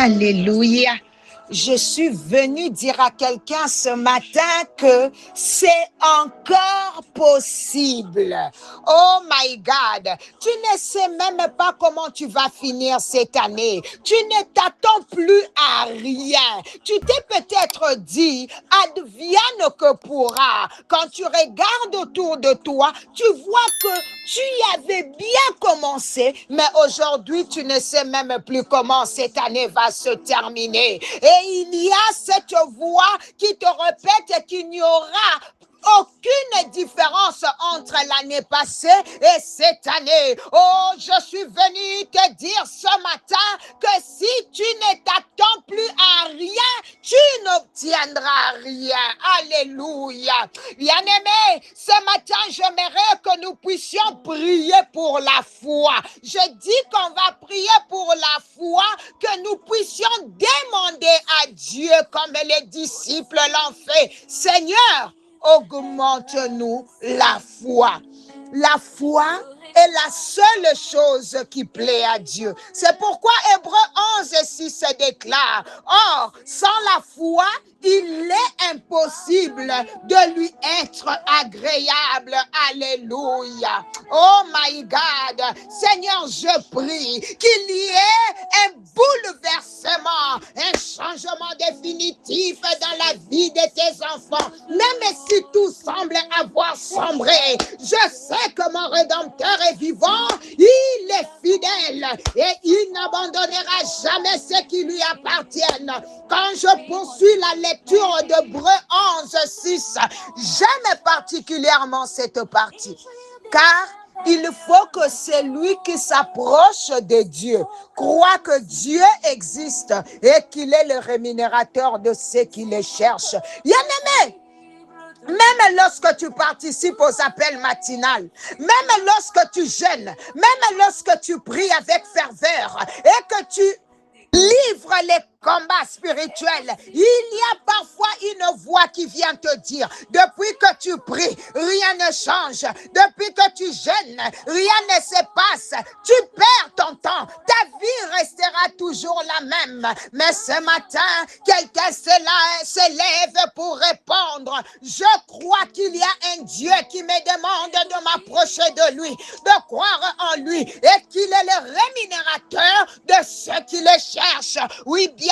Alléluia. Je suis venue dire à quelqu'un ce matin que c'est encore possible. Oh my God, tu ne sais même pas comment tu vas finir cette année. Tu ne t'attends plus à rien. Tu t'es peut-être dit, advienne que pourra. Quand tu regardes autour de toi, tu vois que tu y avais bien commencé, mais aujourd'hui, tu ne sais même plus comment cette année va se terminer. Et il y a cette voix qui te répète qu'il n'y aura aucune différence entre l'année passée et cette année. Oh, je suis venue te dire ce matin que si tu ne t'attends plus à rien, tu n'obtiendras rien. Alléluia. Bien-aimé, ce matin, j'aimerais que nous puissions prier pour la foi. Je dis qu'on va prier pour la foi, que nous puissions demander à Dieu comme les disciples l'ont fait. Seigneur, augmente-nous la foi. La foi est la seule chose qui plaît à Dieu. C'est pourquoi Hébreux 11:6 déclare, or, sans la foi, il est impossible de lui être agréable. Alléluia. Oh my God. Seigneur, je prie qu'il y ait un bouleversement, un changement définitif dans la vie de tes enfants. Même si tout semble avoir sombré, je sais que mon Rédempteur est vivant, il est fidèle et il n'abandonnera jamais ce qui lui appartiennent. Quand je poursuis la lecture d'Hébreux 11:6, j'aime particulièrement cette partie, car il faut que celui qui s'approche de Dieu croit que Dieu existe et qu'il est le rémunérateur de ceux qui le cherchent. Bien-aimé, même lorsque tu participes aux appels matinales, même lorsque tu jeûnes, même lorsque tu pries avec ferveur et que tu livres les combats spirituels, il y a parfois une voix qui vient te dire, depuis que tu pries, rien ne change. Depuis que tu jeûnes, rien ne se passe. Tu perds ton temps. Ta vie restera toujours la même. Mais ce matin, quelqu'un s'élève pour répondre. Je crois qu'il y a un Dieu qui me demande de m'approcher de lui, de croire en lui et qu'il est le rémunérateur de ceux qui le cherchent. Oui, bien-aimé,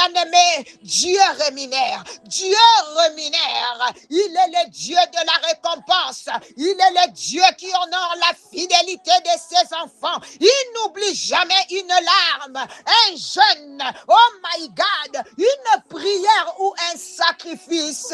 Dieu rémunère. Dieu rémunère. Il est le Dieu de la récompense. Il est le Dieu qui honore la fidélité de ses enfants. Il n'oublie jamais une larme, un jeûne, oh my God, une prière ou un sacrifice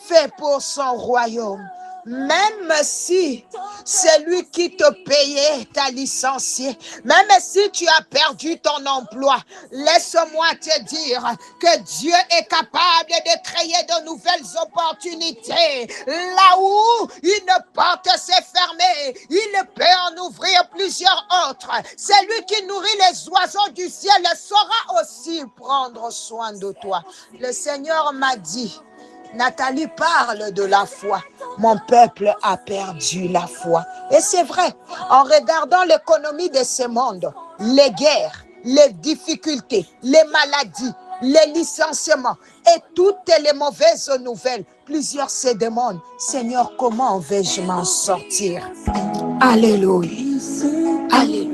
fait pour son royaume. Même si celui qui te payait t'a licencié, même si tu as perdu ton emploi, laisse-moi te dire que Dieu est capable de créer de nouvelles opportunités. Là où une porte s'est fermée, il peut en ouvrir plusieurs autres. Celui qui nourrit les oiseaux du ciel saura aussi prendre soin de toi. Le Seigneur m'a dit, Nathalie parle de la foi. Mon peuple a perdu la foi. Et c'est vrai, en regardant l'économie de ce monde, les guerres, les difficultés, les maladies, les licenciements et toutes les mauvaises nouvelles, plusieurs se demandent, Seigneur, comment vais-je m'en sortir? Alléluia. Alléluia.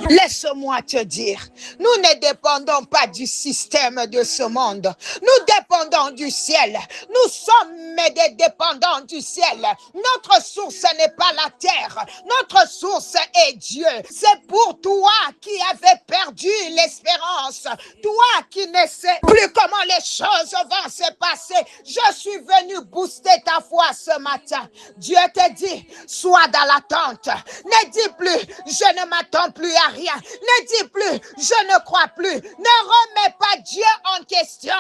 Laisse-moi te dire, nous ne dépendons pas du système de ce monde. Nous dépendons du ciel. Nous sommes des dépendants du ciel. Notre source n'est pas la terre. Notre source est Dieu. C'est pour toi qui avais perdu l'espérance. Toi qui ne sais plus comment les choses vont se passer. Je suis venu booster ta foi ce matin. Dieu te dit, sois dans l'attente. Ne dis plus, je ne m'attends plus à rien. Ne dis plus, je ne crois plus. Ne remets pas Dieu en question.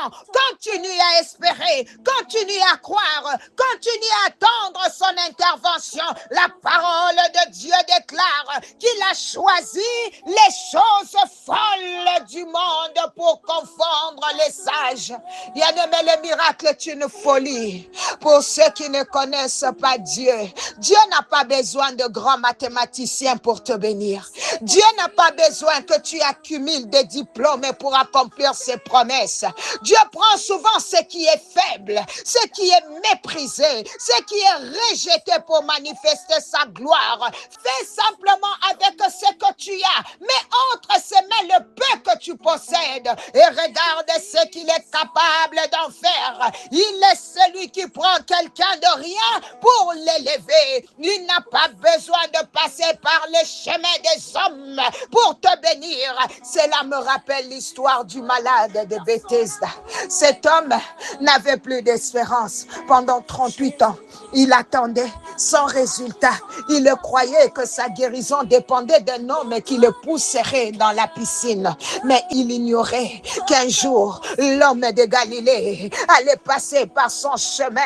Continue à espérer, continue à croire, continue à attendre son intervention. La parole de Dieu déclare qu'il a choisi les choses folles du monde pour confondre les sages. Bien-aimé, le miracle est une folie. Pour ceux qui ne connaissent pas Dieu, Dieu n'a pas besoin de grands mathématiciens pour te bénir. Dieu n'a pas besoin que tu accumules des diplômes pour accomplir ses promesses. Dieu prend souvent ce qui est faible, ce qui est méprisé, ce qui est rejeté pour manifester sa gloire. Fais simplement avec ce que tu as. Mets entre ses mains le peu que tu possèdes et regarde ce qu'il est capable d'en faire. Il est celui qui prend quelqu'un de rien pour l'élever. Il n'a pas besoin de passer par les chemins des hommes pour te bénir. Cela me rappelle l'histoire du malade de Bethesda. Cet homme n'avait plus d'espérance. Pendant 38 ans, il attendait sans résultat. Il croyait que sa guérison dépendait d'un homme qui le pousserait dans la piscine. Mais il ignorait qu'un jour, l'homme de Galilée allait passer par son chemin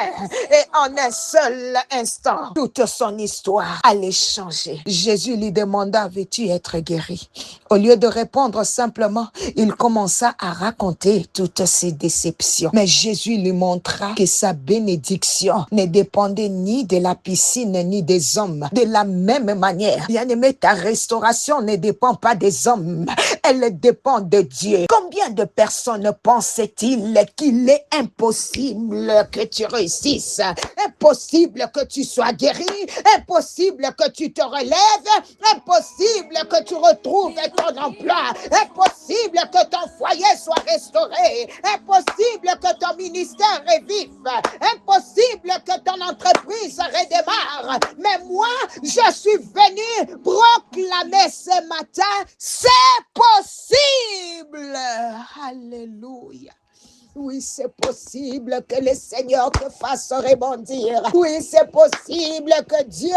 et en un seul instant, toute son histoire allait changer. Jésus lui demanda, veux-tu être guéri? Au lieu de répondre simplement, il commença à raconter toutes ses déceptions. Mais Jésus lui montra que sa bénédiction ne dépendait ni de la piscine ni des hommes. De la même manière, bien-aimé, ta restauration ne dépend pas des hommes, elle dépend de Dieu. Combien de personnes pensent-ils qu'il est impossible que tu réussisses, impossible que tu sois guéri, impossible que tu te relèves, impossible que tu retrouves ton emploi, impossible que ton foyer soit restauré, impossible que ton ministère revive, impossible que ton entreprise redémarre. Mais moi, je suis venu proclamer ce matin, c'est possible. Alléluia. Oui, c'est possible que le Seigneur te fasse rebondir. Oui, c'est possible que Dieu,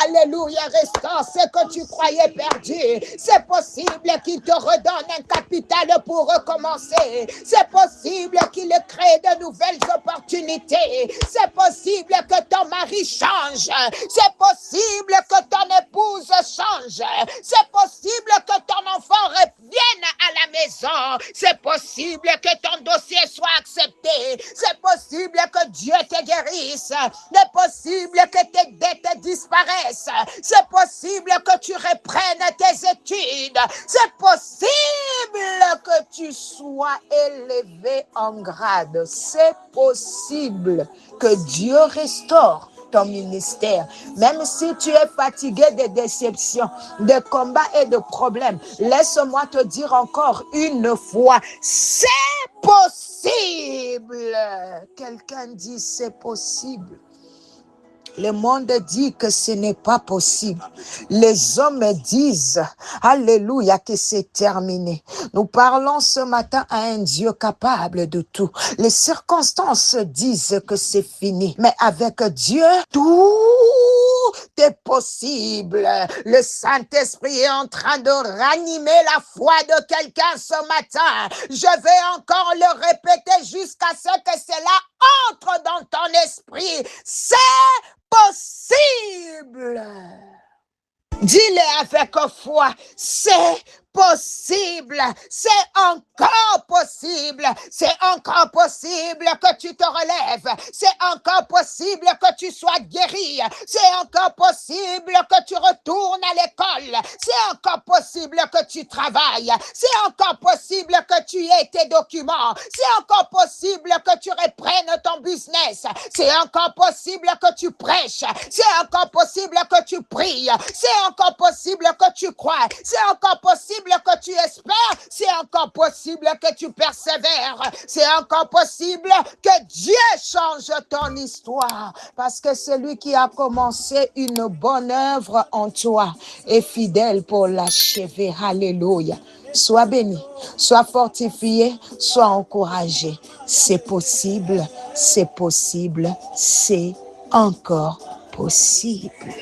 alléluia, restaure ce que tu croyais perdu. C'est possible qu'il te redonne un capital pour recommencer. C'est possible qu'il crée de nouvelles opportunités. C'est possible que ton mari change. C'est possible que ton épouse change. C'est possible que ton enfant revienne à la maison. C'est possible que ton dossier soit accepté. C'est possible que Dieu te guérisse. C'est possible que tes dettes disparaissent. C'est possible que tu reprennes tes études. C'est possible que tu sois élevé en grade. C'est possible que Dieu restaure ton ministère. Même si tu es fatigué de déceptions, de combats et de problèmes, laisse-moi te dire encore une fois, c'est possible. Quelqu'un dit c'est possible. Le monde dit que ce n'est pas possible. Les hommes disent, alléluia, que c'est terminé. Nous parlons ce matin à un Dieu capable de tout. Les circonstances disent que c'est fini. Mais avec Dieu, tout est possible. Le Saint-Esprit est en train de ranimer la foi de quelqu'un ce matin. Je vais encore le répéter jusqu'à ce que cela entre dans ton esprit. C'est possible. Dis-le avec foi, c'est possible, c'est encore possible, c'est encore possible que tu te relèves, c'est encore possible que tu sois guéri, c'est encore possible que tu retournes à l'école, c'est encore possible que tu travailles, c'est encore possible que tu aies tes documents, c'est encore possible que tu reprennes ton business, c'est encore possible que tu prêches, c'est encore possible que tu pries, c'est encore possible que tu crois, c'est encore possible que tu espères, c'est encore possible que tu persévères, c'est encore possible que Dieu change ton histoire, parce que celui qui a commencé une bonne œuvre en toi est fidèle pour l'achever. Alléluia. Sois béni, sois fortifié, sois encouragé. C'est possible, c'est possible, c'est encore possible.